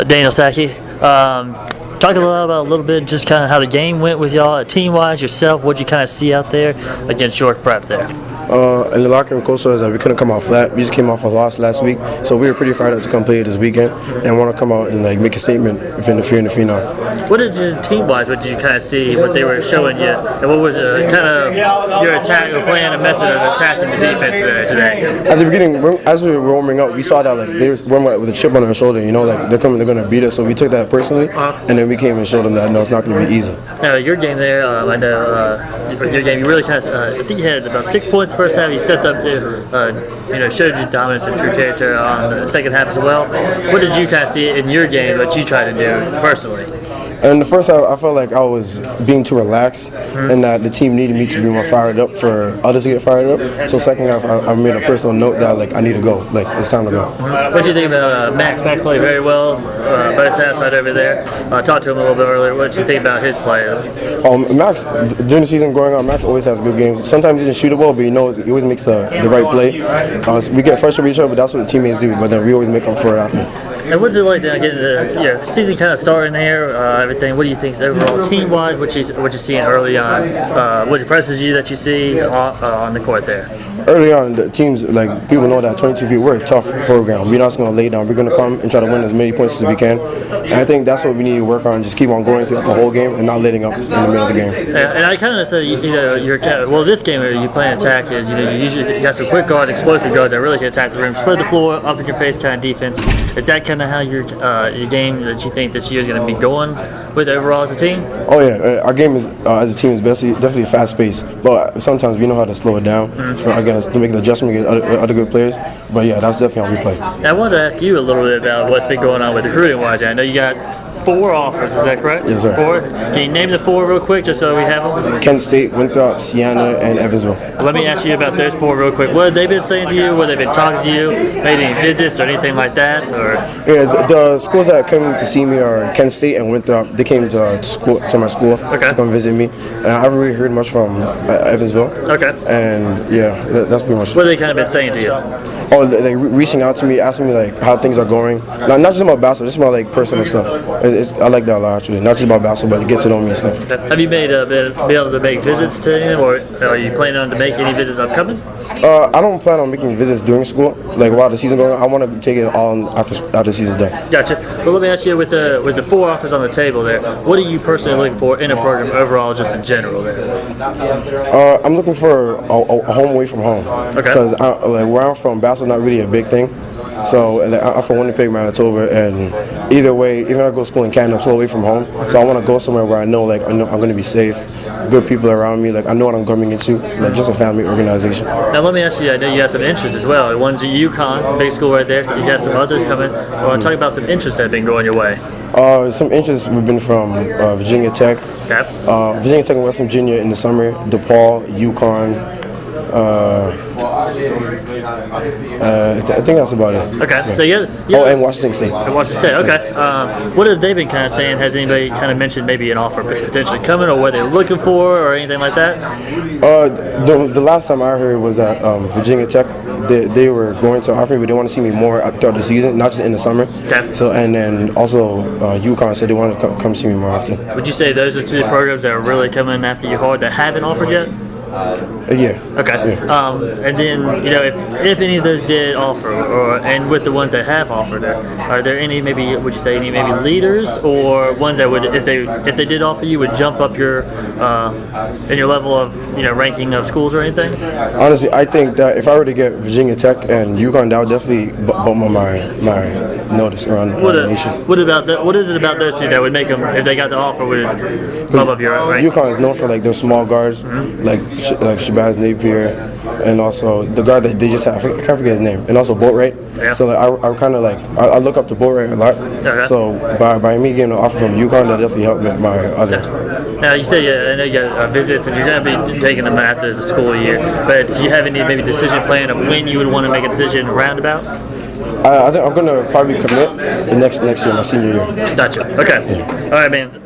Daniel Sackey. Talk a little bit just kind of how the game went with y'all, team-wise, yourself. What did you kind of see out there against York Prep there? In the locker room, coach said that we couldn't come out flat. We just came off a loss last week, so we were pretty fired up to come play this weekend and want to come out and make a statement within the phenom. What did you team-wise? What did you kind of see? What they were showing you, and what was kind of your attack or plan, a method of attacking the defense today? At the beginning, as we were warming up, we saw that they were warming up with a chip on their shoulder. they're going to beat us. So we took that personally, and then we came and showed them that no, it's not going to be easy. Your game there, I know with your game, you really kind of, I think you had about 6 points first half. You stepped up there, showed your dominance and true character on the second half as well. What did you kind of see in your game that you tried to do personally? In the first half, I felt like I was being too relaxed and that the team needed me to be more fired up for others to get fired up. So second half, I made a personal note that I need to go. It's time to go. What do you think about Max? Max played very well by his half side over there. Talked to him a little bit earlier. What did you think about his play? Max, during the season growing up, Max always has good games. Sometimes he didn't shoot the ball, but he always makes the right play. We get frustrated with each other, but that's what the teammates do. But then we always make up for it after. And what's it like to get the season kind of starting there? Everything. What do you think overall team-wise? What you're seeing early on? What impresses you that you see on the court there? Early on, the teams people know that 22 feet we're a tough program. We're not just going to lay down. We're going to come and try to win as many points as we can. And I think that's what we need to work on. Just keep on going throughout the whole game and not letting up in the middle of the game. And I kind of said this game where you play attack is you got some quick guards, explosive guards that really can attack the rim, spread the floor, up in your face kind of defense. Is that kind of how your game that you think this year is going to be going with overall as a team? Oh yeah, our game is as a team is definitely fast paced, but sometimes we know how to slow it down to make the adjustment against other good players. But yeah, that's definitely how we play. Now, I wanted to ask you a little bit about what's been going on with recruiting wise. I know you got 4 offers, is that correct? Yes, sir. 4? Can you name the 4 real quick just so we have them? Kent State, Winthrop, Siena, and Evansville. Let me ask you about those 4 real quick. What have they been saying to you? What have they been talking to you? Made any visits or anything like that? Or yeah, the schools that come to see me are Kent State and Winthrop. They came to my school to come visit me. And I haven't really heard much from Evansville. Okay. And yeah, that's pretty much it. What have they kind of been saying to you? Oh, reaching out to me, asking me how things are going. Not just about basketball, just about personal stuff. I like that a lot actually. Not just about basketball, but to get to know me and stuff. Have you been able to make visits to anything, or are you planning on to make any visits upcoming? I don't plan on making visits during school. While the season's going on, I want to take it all after the season's done. Gotcha. Well, let me ask you with the 4 offers on the table there, what are you personally looking for in a program overall, just in general there? I'm looking for a home away from home. Okay. Because where I'm from, basketball's not really a big thing. So I'm from Winnipeg, Manitoba, and either way, even if I go to school in Canada, I'm still away from home. So I want to go somewhere where I know I'm going to be safe, good people around me, I know what I'm coming into, just a family organization. Now let me ask you, I know you have some interests as well. One's at UConn, big school right there, so you got some others coming. I want to talk about some interests that have been going your way. Some interests have been from Virginia Tech, Virginia Tech and West Virginia in the summer, DePaul, UConn. I think that's about it. Okay, yeah. So and Washington State. Washington State. Okay. What have they been kind of saying? Has anybody kind of mentioned maybe an offer potentially coming, or what they're looking for, or anything like that? The last time I heard was that Virginia Tech they were going to offer me, but they want to see me more throughout the season, not just in the summer. Okay. So and then also UConn said they want to come see me more often. Would you say those are 2 programs that are really coming after you hard that haven't offered yet? Yeah. Okay. Yeah. And then if any of those did offer, and with the ones that have offered, are there any would you say any leaders or ones that would if they did offer you would jump up your in your level of ranking of schools or anything? Honestly, I think that if I were to get Virginia Tech and UConn, that would definitely bump my notice around the nation. What is it about those 2 that would make them, if they got the offer, would bump up your rank? UConn is known for their small guards, like Shabazz Napier, and also the guard that they just have. I can't forget his name, and also Boatwright. Yeah. So I kind of I look up to Boatwright a lot. Okay. So by me getting an offer from UConn, that definitely helped my other. Now you said I know you got visits, and you're going to be taking them after the school year. But do you have any decision plan of when you would want to make a decision roundabout? I think I'm going to probably commit the next year, my senior year. Gotcha. Okay. Yeah. All right, man.